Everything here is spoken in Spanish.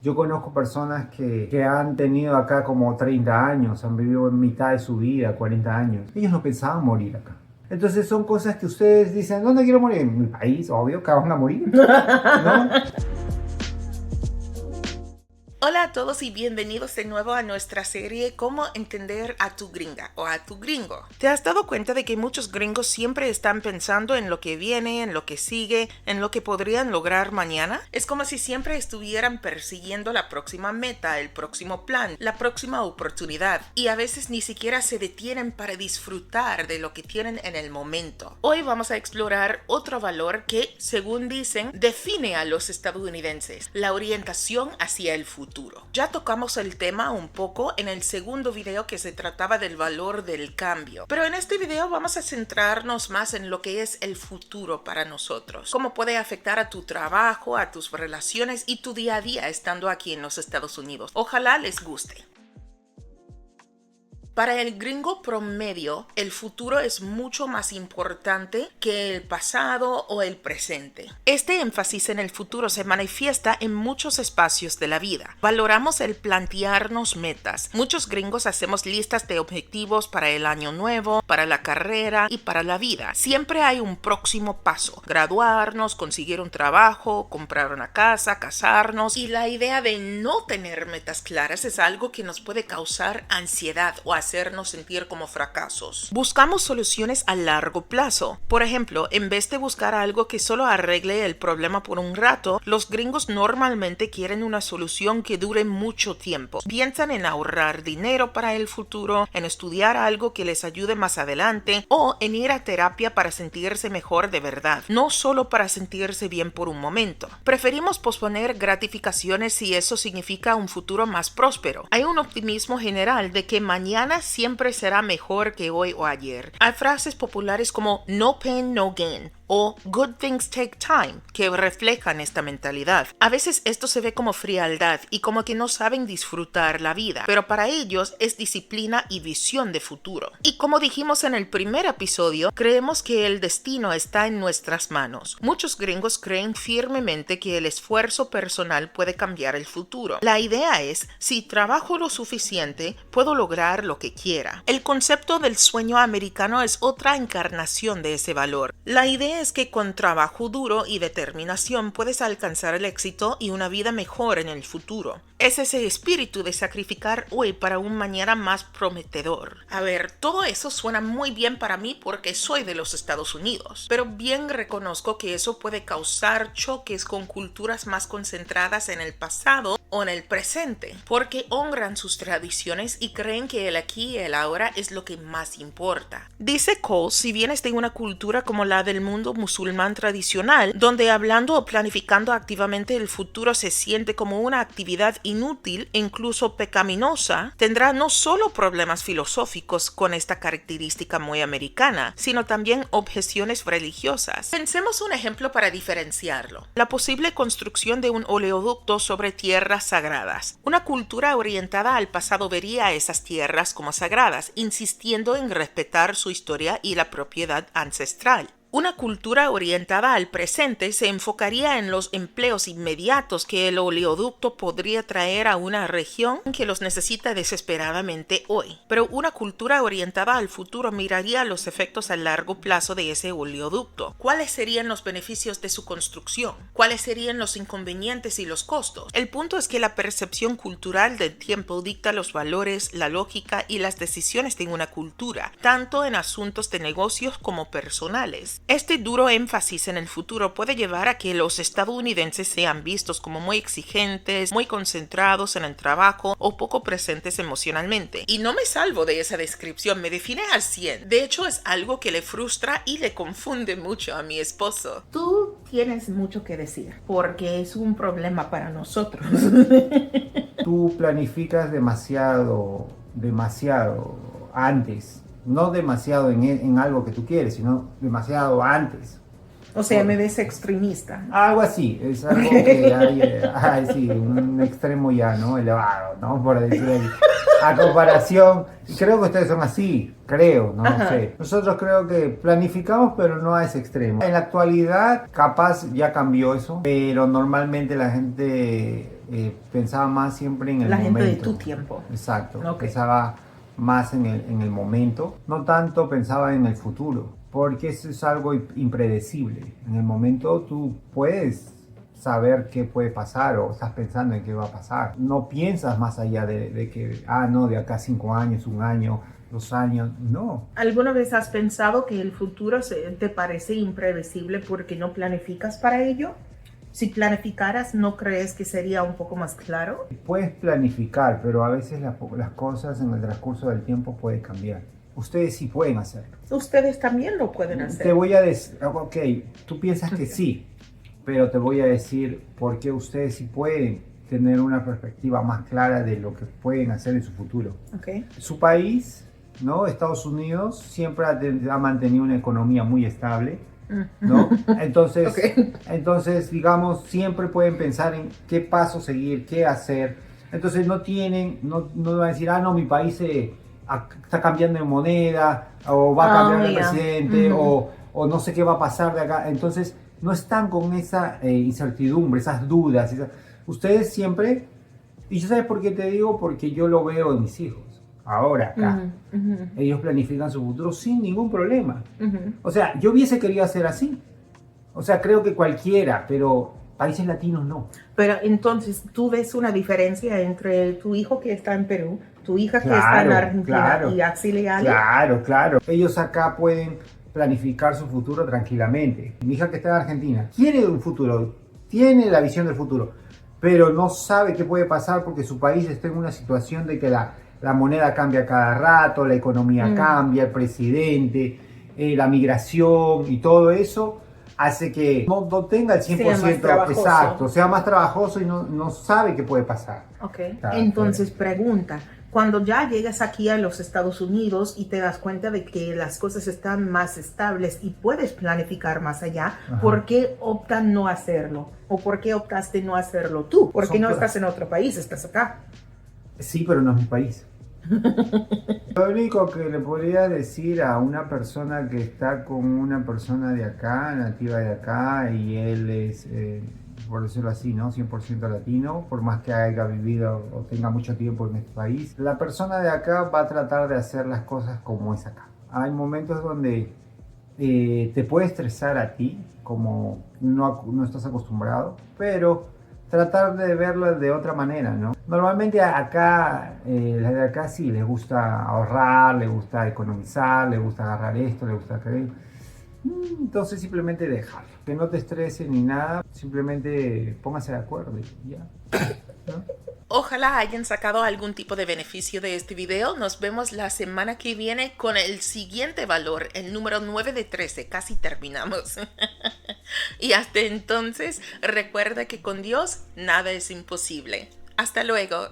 Yo conozco personas que han tenido acá como 30 años, han vivido en mitad de su vida, 40 años. Ellos no pensaban morir acá. Entonces son cosas que ustedes dicen, ¿dónde quiero morir? En mi país, obvio, que van a morir, ¿no? Hola a todos y bienvenidos de nuevo a nuestra serie Cómo entender a tu gringa o a tu gringo. ¿Te has dado cuenta de que muchos gringos siempre están pensando en lo que viene, en lo que sigue, en lo que podrían lograr mañana? Es como si siempre estuvieran persiguiendo la próxima meta, el próximo plan, la próxima oportunidad, y a veces ni siquiera se detienen para disfrutar de lo que tienen en el momento. Hoy vamos a explorar otro valor que, según dicen, define a los estadounidenses: la orientación hacia el futuro. Ya tocamos el tema un poco en el segundo video que se trataba del valor del cambio, pero en este video vamos a centrarnos más en lo que es el futuro para nosotros, cómo puede afectar a tu trabajo, a tus relaciones y tu día a día estando aquí en los Estados Unidos. Ojalá les guste. Para el gringo promedio, el futuro es mucho más importante que el pasado o el presente. Este énfasis en el futuro se manifiesta en muchos espacios de la vida. Valoramos el plantearnos metas. Muchos gringos hacemos listas de objetivos para el año nuevo, para la carrera y para la vida. Siempre hay un próximo paso: graduarnos, conseguir un trabajo, comprar una casa, casarnos. Y la idea de no tener metas claras es algo que nos puede causar ansiedad o hacernos sentir como fracasos. Buscamos soluciones a largo plazo. Por ejemplo, en vez de buscar algo que solo arregle el problema por un rato, los gringos normalmente quieren una solución que dure mucho tiempo. Piensan en ahorrar dinero para el futuro, en estudiar algo que les ayude más adelante o en ir a terapia para sentirse mejor de verdad, no solo para sentirse bien por un momento. Preferimos posponer gratificaciones si eso significa un futuro más próspero. Hay un optimismo general de que mañana siempre será mejor que hoy o ayer. Hay frases populares como "no pain, no gain" o "good things take time" que reflejan esta mentalidad. A veces esto se ve como frialdad y como que no saben disfrutar la vida, pero para ellos es disciplina y visión de futuro. Y como dijimos en el primer episodio, creemos que el destino está en nuestras manos. Muchos gringos creen firmemente que el esfuerzo personal puede cambiar el futuro. La idea es: si trabajo lo suficiente, puedo lograr lo que quiera. El concepto del sueño americano es otra encarnación de ese valor. La idea es que con trabajo duro y determinación puedes alcanzar el éxito y una vida mejor en el futuro. Es ese espíritu de sacrificar hoy para un mañana más prometedor. A ver, todo eso suena muy bien para mí porque soy de los Estados Unidos, pero bien reconozco que eso puede causar choques con culturas más concentradas en el pasado o en el presente, porque honran sus tradiciones y creen que el aquí y el ahora es lo que más importa. Dice Cole, si vienes de una cultura como la del mundo musulmán tradicional, donde hablando o planificando activamente el futuro se siente como una actividad inútil e incluso pecaminosa, tendrá no solo problemas filosóficos con esta característica muy americana, sino también objeciones religiosas. Pensemos un ejemplo para diferenciarlo: la posible construcción de un oleoducto sobre tierras sagradas. Una cultura orientada al pasado vería esas tierras como sagradas, insistiendo en respetar su historia y la propiedad ancestral. Una cultura orientada al presente se enfocaría en los empleos inmediatos que el oleoducto podría traer a una región que los necesita desesperadamente hoy. Pero una cultura orientada al futuro miraría los efectos a largo plazo de ese oleoducto. ¿Cuáles serían los beneficios de su construcción? ¿Cuáles serían los inconvenientes y los costos? El punto es que la percepción cultural del tiempo dicta los valores, la lógica y las decisiones de una cultura, tanto en asuntos de negocios como personales. Este duro énfasis en el futuro puede llevar a que los estadounidenses sean vistos como muy exigentes, muy concentrados en el trabajo o poco presentes emocionalmente. Y no me salvo de esa descripción, me define al 100. De hecho, es algo que le frustra y le confunde mucho a mi esposo. Tú tienes mucho que decir, porque es un problema para nosotros. Tú planificas demasiado antes. No demasiado en algo que tú quieres, sino demasiado antes. O sea, me ves extremista. Algo así, es algo que hay sí, un extremo ya, ¿no? Elevado, ¿no? Por decir a comparación, creo que ustedes son así, creo, no Ajá. sé. Nosotros creo que planificamos, pero no a ese extremo. En la actualidad, capaz ya cambió eso, pero normalmente la gente pensaba más siempre en el La momento. gente de tu tiempo. Exacto, Ok. pensaba más en el momento, no tanto pensaba en el futuro, porque eso es algo impredecible. En el momento tú puedes saber qué puede pasar o estás pensando en qué va a pasar. No piensas más allá de que, no, de acá 5 años, 1 año, 2 años, no. ¿Alguna vez has pensado que el futuro te parece impredecible porque no planificas para ello? Si planificaras, ¿no crees que sería un poco más claro? Puedes planificar, pero a veces las cosas en el transcurso del tiempo pueden cambiar. Ustedes sí pueden hacerlo. Ustedes también lo pueden hacer. Te voy a decir, ok, tú piensas que sí, pero te voy a decir por qué ustedes sí pueden tener una perspectiva más clara de lo que pueden hacer en su futuro. Okay. Su país, ¿no? Estados Unidos, siempre ha mantenido una economía muy estable, ¿no? Entonces, Okay. entonces, digamos, siempre pueden pensar en qué paso seguir, qué hacer. Entonces no van a decir, no, mi país está cambiando de moneda, o va a cambiar de presidente, o no sé qué va a pasar de acá. Entonces no están con esa incertidumbre, esas dudas. Ustedes siempre, y yo sabes por qué te digo, porque yo lo veo en mis hijos. Ahora acá, ellos planifican su futuro sin ningún problema. O sea, yo hubiese querido hacer así. O sea, creo que cualquiera, pero países latinos no. Pero entonces, ¿tú ves una diferencia entre tu hijo que está en Perú, tu hija que está en Argentina y Axel y Ali? Claro. Ellos acá pueden planificar su futuro tranquilamente. Mi hija que está en Argentina quiere un futuro, tiene la visión del futuro, pero no sabe qué puede pasar porque su país está en una situación de que la moneda cambia cada rato, la economía cambia, el presidente, la migración y todo eso hace que no tenga el 100% exacto, sea más trabajoso y no sabe qué puede pasar. Ok, entonces pregunta, cuando ya llegas aquí a los Estados Unidos y te das cuenta de que las cosas están más estables y puedes planificar más allá, ¿por qué optan no hacerlo? ¿O por qué optaste no hacerlo tú? ¿Por qué no estás en otro país, estás acá? Sí, pero no es mi país. Lo único que le podría decir a una persona que está con una persona de acá, nativa de acá, y él es, por decirlo así, ¿no? 100% latino, por más que haya vivido o tenga mucho tiempo en este país, la persona de acá va a tratar de hacer las cosas como es acá. Hay momentos donde te puede estresar a ti, como no estás acostumbrado, pero tratar de verlo de otra manera, ¿no? Normalmente acá, las de acá sí, les gusta ahorrar, les gusta economizar, les gusta agarrar esto, les gusta aquello. Entonces simplemente dejarlo, que no te estrese ni nada, simplemente póngase de acuerdo y ya, ¿no? Ojalá hayan sacado algún tipo de beneficio de este video. Nos vemos la semana que viene con el siguiente valor, el número 9 de 13. Casi terminamos. Y hasta entonces, recuerda que con Dios nada es imposible. Hasta luego.